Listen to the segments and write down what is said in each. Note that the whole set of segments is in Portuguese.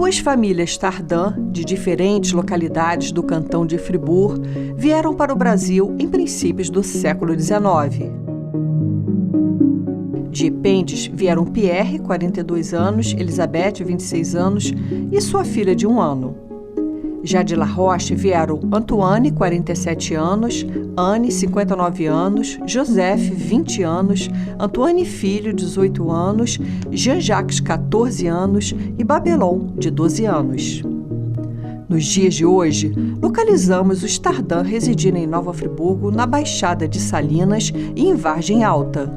Duas famílias Tardin, de diferentes localidades do cantão de Fribourg, vieram para o Brasil em princípios do século XIX. De Ependes vieram Pierre, 42 anos, Elizabeth, 26 anos, e sua filha de 1 ano. Já de La Roche vieram Antoine, 47 anos, Anne, 59 anos, Joseph, 20 anos, Antoine Filho, 18 anos, Jean-Jacques, 14 anos e Babelon, de 12 anos. Nos dias de hoje, localizamos os Tardin residindo em Nova Friburgo, na Baixada de Salinas e em Vargem Alta.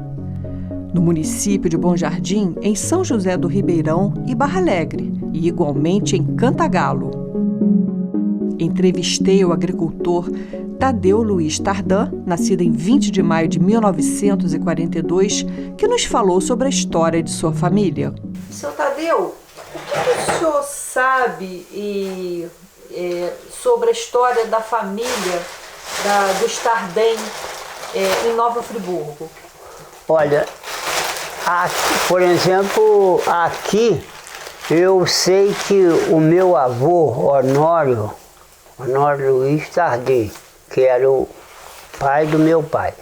No município de Bom Jardim, em São José do Ribeirão e Barra Alegre, e igualmente em Cantagalo. Entrevistei o agricultor Tadeu Luiz Tardin, nascido em 20 de maio de 1942, que nos falou sobre a história de sua família. Seu Tadeu, o que o senhor sabe sobre a história da família dos Tardin em Nova Friburgo? Olha, aqui, por exemplo, aqui eu sei que o meu avô, Honório Luiz Tardin, que era o pai do meu pai.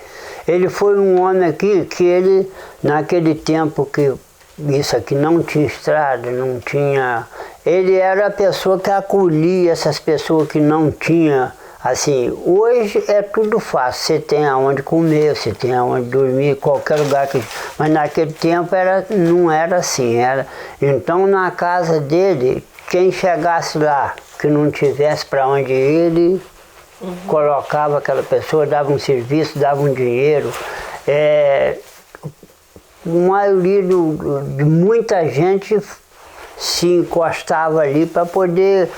Ele foi um homem aqui que ele, naquele tempo que isso aqui não tinha estrada, não tinha... Ele era a pessoa que acolhia essas pessoas que não tinham, assim, hoje é tudo fácil, você tem aonde comer, você tem aonde dormir, qualquer lugar que... Mas naquele tempo não era assim, Então na casa dele, quem chegasse lá, que não tivesse para onde ir, ele colocava aquela pessoa, dava um serviço, dava um dinheiro. A maioria de muita gente se encostava ali para poder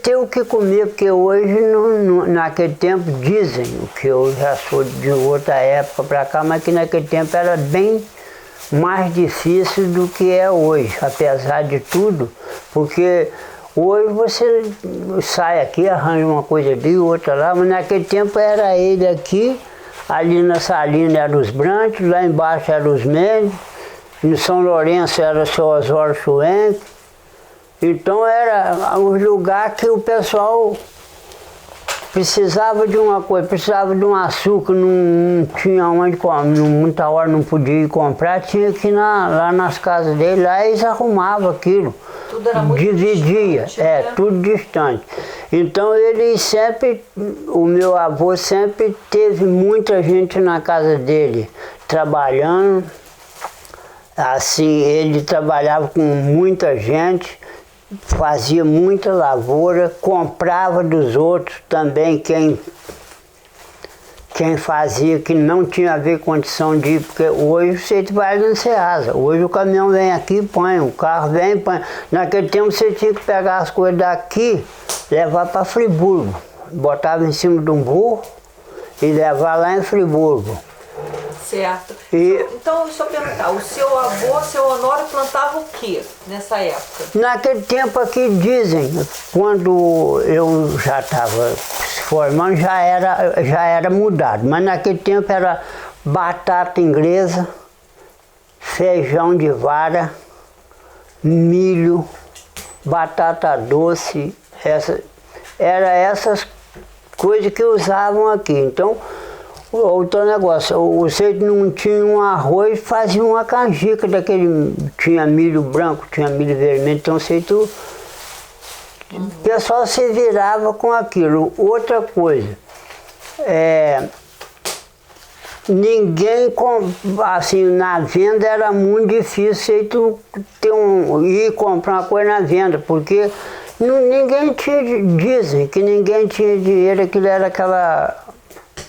ter o que comer, porque hoje, naquele tempo, dizem, que eu já sou de outra época para cá, mas que naquele tempo era bem mais difícil do que é hoje, apesar de tudo, porque hoje você sai aqui, arranja uma coisa ali, outra lá, mas naquele tempo era ele aqui, ali na Salina eram os Brantes, lá embaixo eram os Mendes, no São Lourenço era o seu Osório Schwenk. Então era um lugar que o pessoal precisava de uma coisa, precisava de um açúcar, não tinha onde comer, muita hora não podia ir comprar, tinha que ir lá nas casas dele, lá eles arrumavam aquilo. Tudo era muito dividia, distante, né? Tudo distante. Então ele sempre, o meu avô sempre teve muita gente na casa dele, trabalhando. Assim, ele trabalhava com muita gente, fazia muita lavoura, comprava dos outros também, quem fazia que não tinha a ver condição de ir, porque hoje você vai no Ceasa, hoje o caminhão vem aqui, põe, o carro vem, põe. Naquele tempo você tinha que pegar as coisas daqui, levar para Friburgo, botava em cima de um burro e levar lá em Friburgo. Certo. Então, deixa eu perguntar, o seu avô, seu Honório, plantava o que nessa época? Naquele tempo aqui dizem, quando eu já estava se formando, já era mudado, mas naquele tempo era batata inglesa, feijão de vara, milho, batata doce, essas coisas que usavam aqui. Então, outro negócio, você não tinha um arroz, fazia uma canjica daquele, tinha milho branco, tinha milho vermelho, então o pessoal se virava com aquilo. Outra coisa, ninguém, assim, na venda era muito difícil ir comprar uma coisa na venda, porque ninguém tinha, dizem que ninguém tinha dinheiro, aquilo era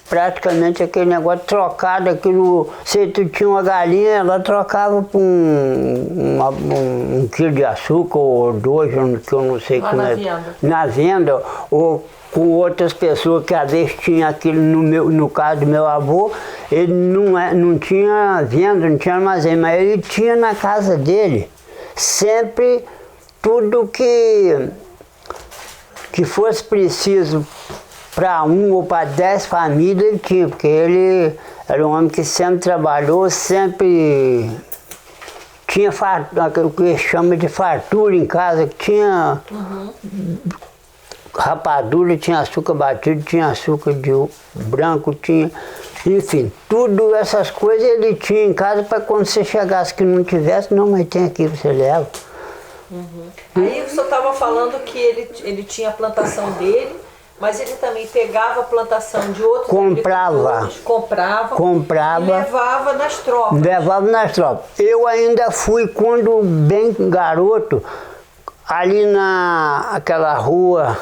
praticamente aquele negócio trocado, aquilo, se tu tinha uma galinha, ela trocava por um quilo de açúcar ou dois, que eu não sei como é. Na venda, ou com outras pessoas que às vezes tinha aquilo, no caso do meu avô, ele não tinha venda, não tinha armazém, mas ele tinha na casa dele sempre tudo que fosse preciso para 1 ou para 10 famílias ele tinha, porque ele era um homem que sempre trabalhou, sempre tinha o que chama de fartura em casa, que tinha rapadura, tinha açúcar batido, tinha açúcar de branco, tinha, enfim, tudo essas coisas ele tinha em casa para quando você chegasse que não tivesse, não, mas tem aqui, você leva. Aí o senhor estava falando que ele tinha a plantação dele, mas ele também pegava a plantação de outros comprava e levava nas tropas. Levava nas tropas. Eu ainda fui, quando bem garoto, ali naquela rua,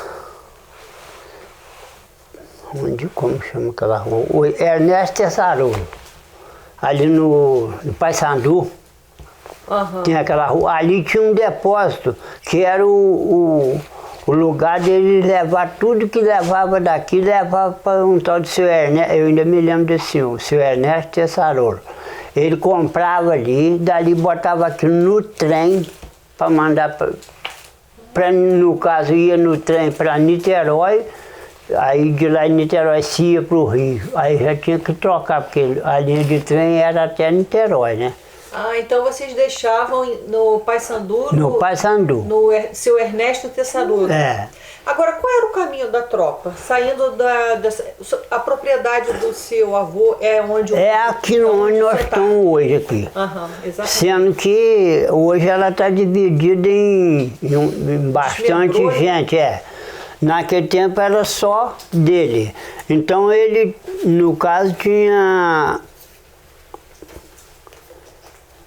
como chama aquela rua? O Ernesto Tessarolo, ali no Paissandu. Tinha aquela rua, ali tinha um depósito, que era o lugar dele levar tudo que levava daqui, levava para um tal de seu Ernesto, eu ainda me lembro desse senhor, o seu Ernesto Tessarolo. Ele comprava ali, dali botava aqui no trem para mandar, no caso ia no trem para Niterói, aí de lá em Niterói se ia para o Rio, aí já tinha que trocar, porque a linha de trem era até Niterói, né? Ah, então vocês deixavam no Paissandu? No Paissandu. No seu Ernesto Tessarolo. É. Agora, qual era o caminho da tropa? Saindo a propriedade do seu avô é onde... É aqui onde nós estamos hoje aqui. Exatamente. Sendo que hoje ela está dividida em bastante gente, Naquele tempo era só dele. Então ele, no caso, tinha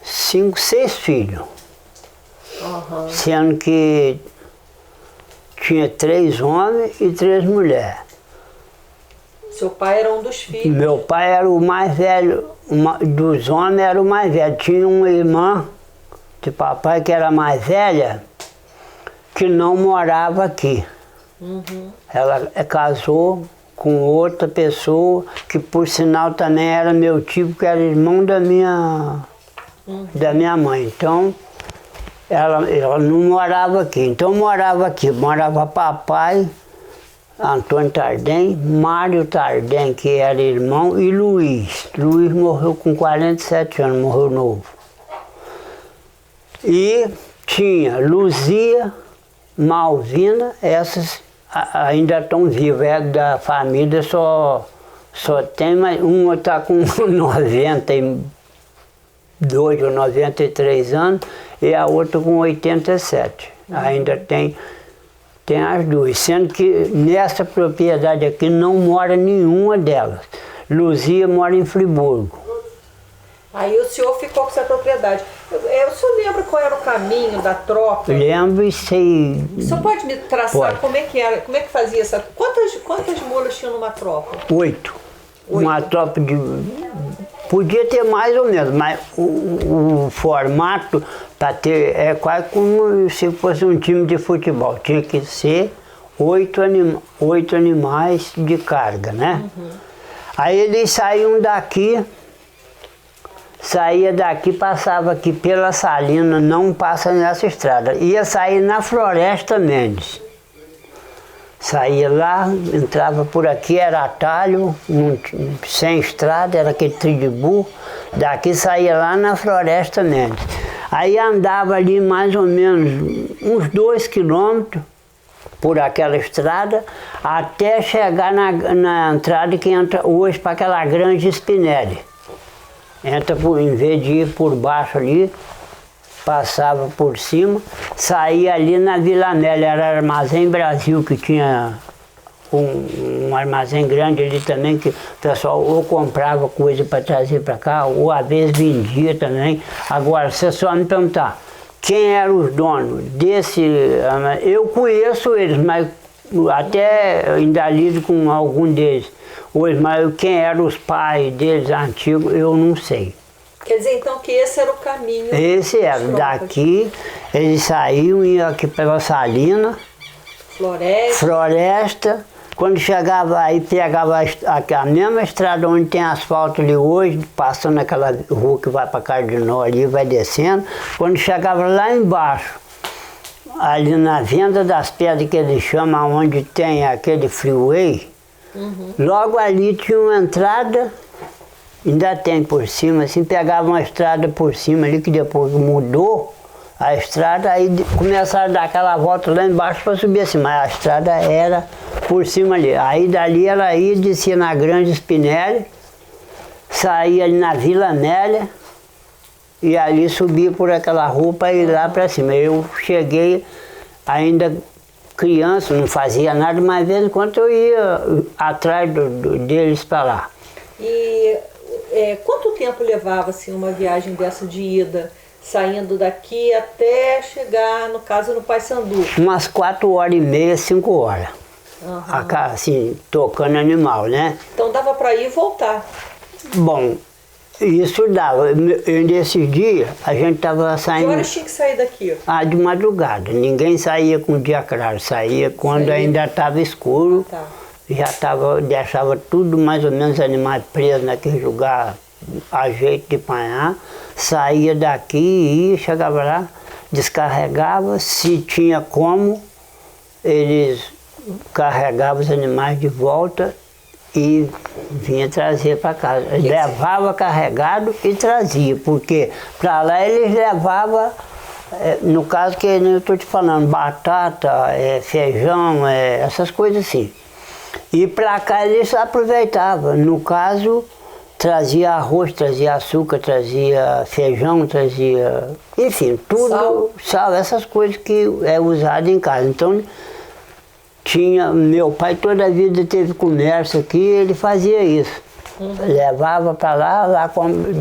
5, 6 filhos. Sendo que tinha 3 homens e 3 mulheres. Seu pai era um dos filhos? Meu pai era o mais velho, dos homens era o mais velho. Tinha uma irmã de papai que era mais velha, que não morava aqui. Ela casou com outra pessoa, que por sinal também era meu tio, que era irmão da minha mãe. Então, ela não morava aqui. Então morava aqui, morava papai, Antônio Tardem, Mário Tardem, que era irmão, e Luiz. Luiz morreu com 47 anos, morreu novo. E tinha Luzia, Malvina, essas ainda estão vivas, da família só tem, mas uma está com 92 ou 93 anos e a outra com 87. Ainda tem as duas, sendo que nessa propriedade aqui não mora nenhuma delas. Luzia mora em Friburgo. Aí o senhor ficou com essa propriedade. O senhor lembra qual era o caminho da tropa? Lembro e sei. O senhor pode me traçar como é que era, como é que fazia essa... Quantas mulas tinham numa tropa? 8. Uma tropa de... Podia ter mais ou menos, mas o formato para ter é quase como se fosse um time de futebol. Tinha que ser 8 animais de carga, né? Aí eles saíam daqui, passava aqui pela Salina, não passa nessa estrada. Ia sair na Floresta Mendes. Saía lá, entrava por aqui, era atalho, sem estrada, era aquele trilho de burro. Daqui saía lá na Floresta Mendes. Aí andava ali mais ou menos uns 2 quilômetros por aquela estrada, até chegar na entrada que entra hoje para aquela Grande Spinelli. Entra em vez de ir por baixo ali, passava por cima, saía ali na Vila Amélia, era Armazém Brasil, que tinha um armazém grande ali também, que o pessoal ou comprava coisa para trazer para cá, ou às vezes vendia também. Agora, você só me perguntar, quem eram os donos desse... Eu conheço eles, mas até ainda lido com algum deles. Hoje, mas quem eram os pais deles antigos, eu não sei. Quer dizer, então, que esse era o caminho? Esse era. Daqui, eles saíam, iam aqui pela Salina, Floresta. Quando chegava aí, pegava a mesma estrada onde tem asfalto ali hoje, passando naquela rua que vai para Cardinal ali, vai descendo. Quando chegava lá embaixo, ali na Venda das Pedras, que eles chamam, onde tem aquele freeway, logo ali tinha uma entrada ainda tem por cima, assim, pegava uma estrada por cima ali, que depois mudou a estrada, aí começaram a dar aquela volta lá embaixo para subir assim, mas a estrada era por cima ali. Aí dali ela ia, descia na Grande Spinelli, saía ali na Vila Amélia, e ali subia por aquela rua para ir lá para cima. Eu cheguei ainda criança, não fazia nada, mas de vez em quando eu ia atrás deles para lá. E quanto tempo levava assim, uma viagem dessa de ida, saindo daqui até chegar, no caso, no Paissandu? Umas 4h30, 5 horas. Uhum. Assim, tocando animal, né? Então dava para ir e voltar. Bom, isso dava. Nesses dias, a gente estava saindo... Que horas tinha que sair daqui? De madrugada. Ninguém saía com o dia claro, saía quando ainda estava escuro. Tá. Já deixava tudo mais ou menos animais presos naquele lugar, a jeito de apanhar. Saía daqui, ia, chegava lá, descarregava, se tinha como, eles carregavam os animais de volta e vinha trazer para casa. Levava carregado e trazia, porque para lá eles levavam, no caso que eu estou te falando, batata, feijão, essas coisas assim. E para cá eles aproveitavam, no caso trazia arroz, trazia açúcar, trazia feijão, trazia, enfim, tudo, sal, essas coisas que é usado em casa. Então meu pai toda a vida teve comércio aqui, ele fazia isso. Levava para lá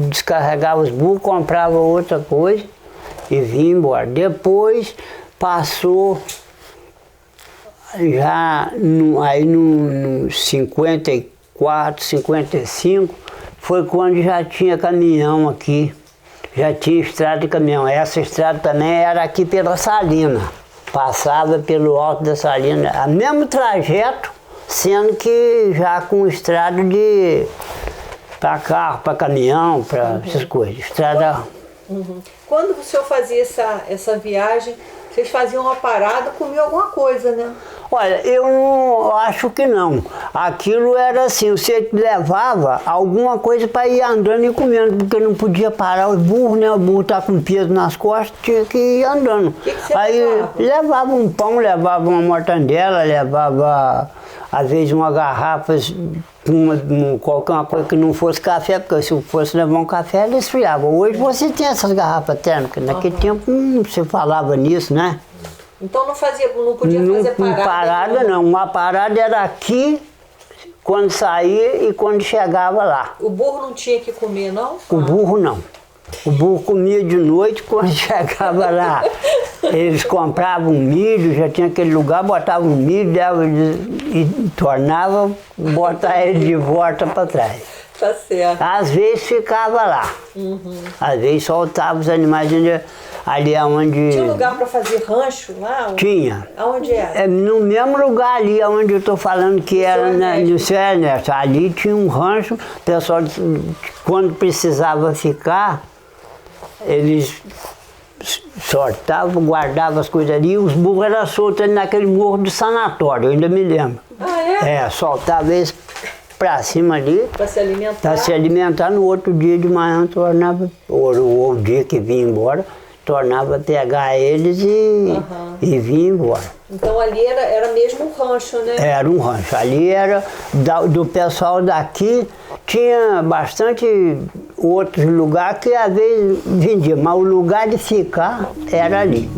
descarregava os burros, comprava outra coisa e vinha embora. Depois passou, já aí no 54, 55, foi quando já tinha caminhão aqui, já tinha estrada de caminhão. Essa estrada também era aqui pela Salina. Passava pelo alto da Salina, o mesmo trajeto, sendo que já com estrada para carro, para caminhão, para essas coisas. Estrada... Quando o senhor fazia essa viagem, vocês faziam uma parada, comiam alguma coisa, né? Olha, eu não acho que não. Aquilo era assim, você levava alguma coisa para ir andando e comendo, porque não podia parar os burros, né? O burro tá com peso nas costas, tinha que ir andando. Que você aí levava um pão, levava uma mortandela, levava às vezes uma garrafa, qualquer uma coisa que não fosse café, porque se fosse levar um café, ele esfriava. Hoje você tem essas garrafas térmicas, naquele tempo não se falava nisso, né? Então não podia fazer parada? Parada não, uma parada era aqui, quando saía e quando chegava lá. O burro não tinha que comer, não? O burro não. O burro comia de noite quando chegava lá. Eles compravam milho, já tinha aquele lugar, botavam milho e tornavam botar ele de volta para trás. Tá certo. Às vezes ficava lá. Às vezes soltava os animais ali onde... Tinha lugar para fazer rancho lá? Tinha. Aonde era? No mesmo lugar ali onde eu estou falando que era no Seu Ernesto. Ali tinha um rancho, o pessoal, quando precisava ficar, eles sortavam, guardavam as coisas ali, e os burros eram soltos ali naquele morro do sanatório, eu ainda me lembro. Ah, é? Soltava eles pra cima ali. Para se alimentar? Para se alimentar, no outro dia de manhã tornava, ou o dia que vinha embora, tornava a pegar eles e vinha embora. Então ali era mesmo um rancho, né? Era um rancho. Ali era do pessoal daqui, tinha bastante outros lugares que às vezes vendia, mas o lugar de ficar era ali.